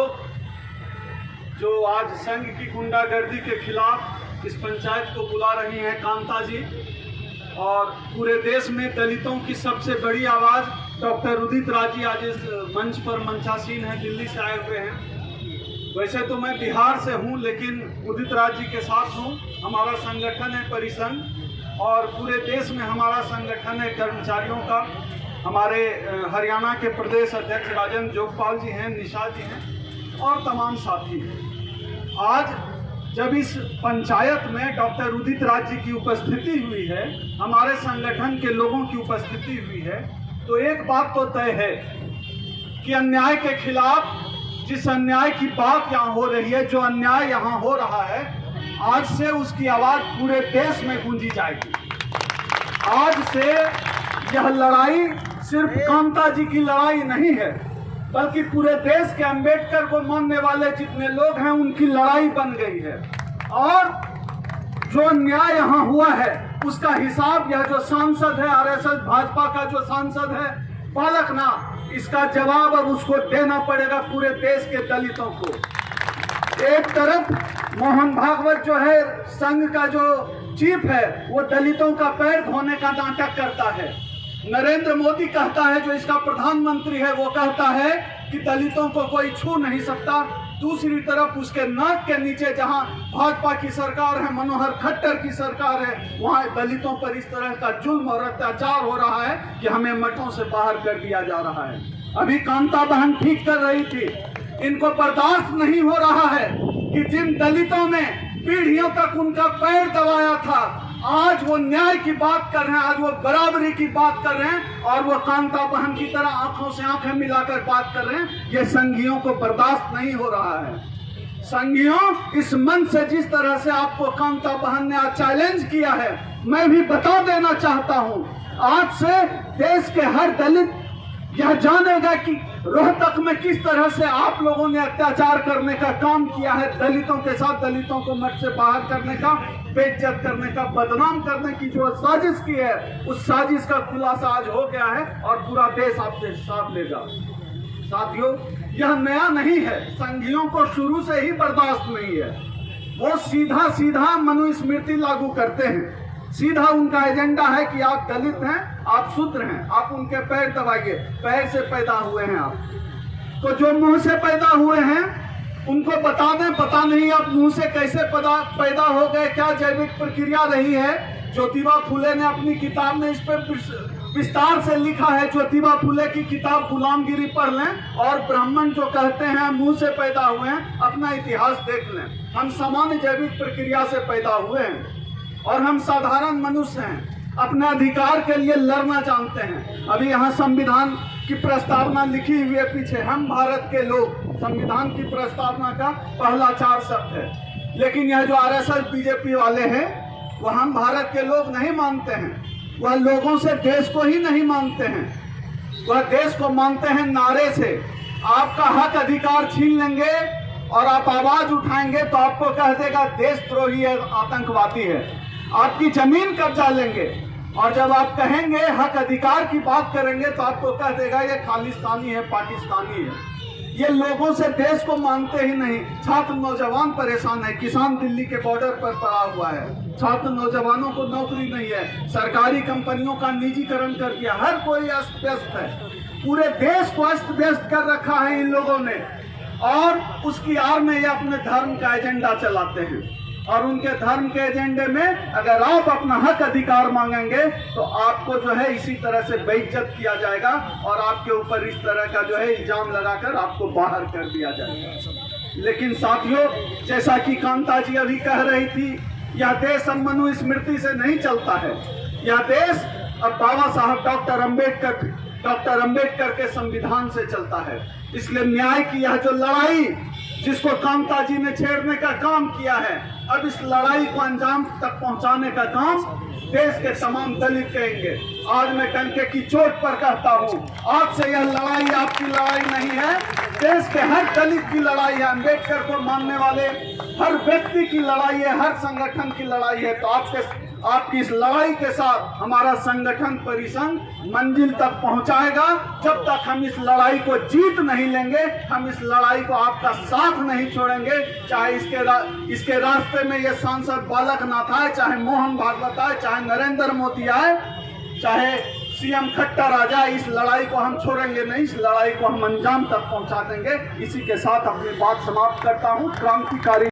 लोग जो आज संघ की गुंडागर्दी के खिलाफ इस पंचायत को बुला रही हैं कांता जी, और पूरे देश में दलितों की सबसे बड़ी आवाज़ डॉक्टर उदित राज जी आज इस मंच पर मंचासीन हैं, दिल्ली से आए हुए हैं। वैसे तो मैं बिहार से हूं, लेकिन उदित राज जी के साथ हूं। हमारा संगठन है परिसंघ, और पूरे देश में हमारा संगठन है कर्मचारियों का। हमारे हरियाणा के प्रदेश अध्यक्ष राजेंद्र जोगपाल जी हैं, निशा जी हैं और तमाम साथी हैं। आज जब इस पंचायत में डॉक्टर उदित राज जी की उपस्थिति हुई है, हमारे संगठन के लोगों की उपस्थिति हुई है, तो एक बात तो तय है कि अन्याय के खिलाफ जिस अन्याय की बात यहाँ हो रही है, जो अन्याय यहाँ हो रहा है, आज से उसकी आवाज पूरे देश में गूंजी जाएगी। आज से यह लड़ाई सिर्फ कांता जी की लड़ाई नहीं है, बल्कि पूरे देश के अंबेडकर को मानने वाले जितने लोग हैं उनकी लड़ाई बन गई है। और जो अन्याय यहाँ हुआ है उसका हिसाब यह जो सांसद है, आरएसएस भाजपा का जो सांसद है बालकनाथ, इसका जवाब अब उसको देना पड़ेगा पूरे देश के दलितों को। एक तरफ मोहन भागवत जो है संघ का जो चीफ है, वो दलितों का पैर धोने का नाटक करता है। नरेंद्र मोदी कहता है, जो इसका प्रधानमंत्री है, वो कहता है कि दलितों को कोई छू नहीं सकता। दूसरी तरफ उसके नाक के नीचे जहां भाजपा की सरकार है, मनोहर खट्टर की सरकार है, वहां दलितों पर इस तरह का जुल्म और अत्याचार हो रहा है कि हमें मठों से बाहर कर दिया जा रहा है। अभी कांता बहन ठीक कर रही थी, इनको बर्दाश्त नहीं हो रहा है कि जिन दलितों ने पीढ़ियों तक उनका पैर दबाया था, आज वो न्याय की बात कर रहे हैं, आज वो बराबरी की बात कर रहे हैं, और वो कांता बहन की तरह आंखों से आंखें मिलाकर बात कर रहे हैं। ये संघियों को बर्दाश्त नहीं हो रहा है। संघियों, इस मंच से जिस तरह से आपको कांता बहन ने आज चैलेंज किया है, मैं भी बता देना चाहता हूं, आज से देश के हर दलित यह जानेगा कि रोहतक में किस तरह से आप लोगों ने अत्याचार करने का काम किया है, दलितों के साथ, दलितों को मठ से बाहर करने का, बेइज्जत करने का, बदनाम करने की जो साजिश की है, उस साजिश का खुलासा आज हो गया है और पूरा देश आपसे साथ लेगा। साथियों, यह नया नहीं है, संघियों को शुरू से ही बर्दाश्त नहीं है। वो सीधा सीधा मनुस्मृति लागू करते हैं। सीधा उनका एजेंडा है कि आप दलित हैं, आप शूद्र हैं, आप उनके पैर दबाइए। पैर से पैदा हुए हैं आप, तो जो मुंह से पैदा हुए हैं उनको बता दें, पता नहीं आप मुंह से कैसे पैदा हो गए, क्या जैविक प्रक्रिया रही है। ज्योतिबा फुले ने अपनी किताब में इस पर विस्तार से लिखा है। ज्योतिबा फुले की किताब गुलामगिरी पढ़ लें, और ब्राह्मण जो कहते हैं मुंह से पैदा हुए हैं, अपना इतिहास देख लें। हम सामान्य जैविक प्रक्रिया से पैदा हुए हैं और हम साधारण मनुष्य हैं, अपने अधिकार के लिए लड़ना जानते हैं। अभी यहाँ संविधान की प्रस्तावना लिखी हुई है पीछे, हम भारत के लोग, संविधान की प्रस्तावना का पहला 4 शब्द है। लेकिन यह जो आरएसएस बीजेपी वाले हैं, वह हम भारत के लोग नहीं मानते हैं। वह लोगों से देश को ही नहीं मानते हैं, वह देश को मानते हैं नारे से। आपका हक अधिकार छीन लेंगे और आप आवाज उठाएंगे तो आपको कह देगा देशद्रोही है, आतंकवादी है। आपकी जमीन कब्जा लेंगे, और जब आप कहेंगे हक अधिकार की बात करेंगे तो आपको कह देगा ये खालिस्तानी है, पाकिस्तानी है। ये लोगों से देश को मानते ही नहीं। छात्र नौजवान परेशान है, किसान दिल्ली के बॉर्डर पर पड़ा हुआ है, छात्र नौजवानों को नौकरी नहीं है, सरकारी कंपनियों का निजीकरण कर दिया, हर कोई अस्त व्यस्त है, पूरे देश को अस्त व्यस्त कर रखा है इन लोगों ने। और उसकी आड़ में ये अपने धर्म का एजेंडा चलाते हैं, और उनके धर्म के एजेंडे में अगर आप अपना हक अधिकार मांगेंगे तो आपको जो है इसी तरह से बेइज्जत किया जाएगा, और आपके ऊपर इस तरह का जो है इल्जाम लगाकर आपको बाहर कर दिया जाएगा। लेकिन साथियों, जैसा कि कांता जी अभी कह रही थी, यह देश अब मनुस्मृति से नहीं चलता है। यह देश अब बाबा साहब डॉक्टर अंबेडकर के संविधान से चलता है। इसलिए न्याय की यह जो लड़ाई जिसको कांता जी ने छेड़ने का काम किया है, अब इस लड़ाई को अंजाम तक पहुंचाने का काम देश के तमाम दलित करेंगे। आज मैं डंके की चोट पर कहता हूं, आज से यह लड़ाई आपकी लड़ाई नहीं है, देश के हर दलित की लड़ाई है, अंबेडकर को मानने वाले हर व्यक्ति की लड़ाई है, हर संगठन की लड़ाई है। तो आपके आपकी इस लड़ाई के साथ हमारा संगठन परिसंघ मंजिल तक पहुंचाएगा। जब तक हम इस लड़ाई को जीत नहीं लेंगे, हम इस लड़ाई को आपका साथ नहीं छोड़ेंगे। चाहे इसके रास्ते में ये सांसद बालकनाथ आए, चाहे मोहन भागवत आए, चाहे नरेंद्र मोदी आए, चाहे सीएम खट्टर आ जाए, इस लड़ाई को हम छोड़ेंगे नहीं। इस लड़ाई को हम अंजाम तक पहुंचा देंगे। इसी के साथ अपनी बात समाप्त करता हूं। क्रांतिकारी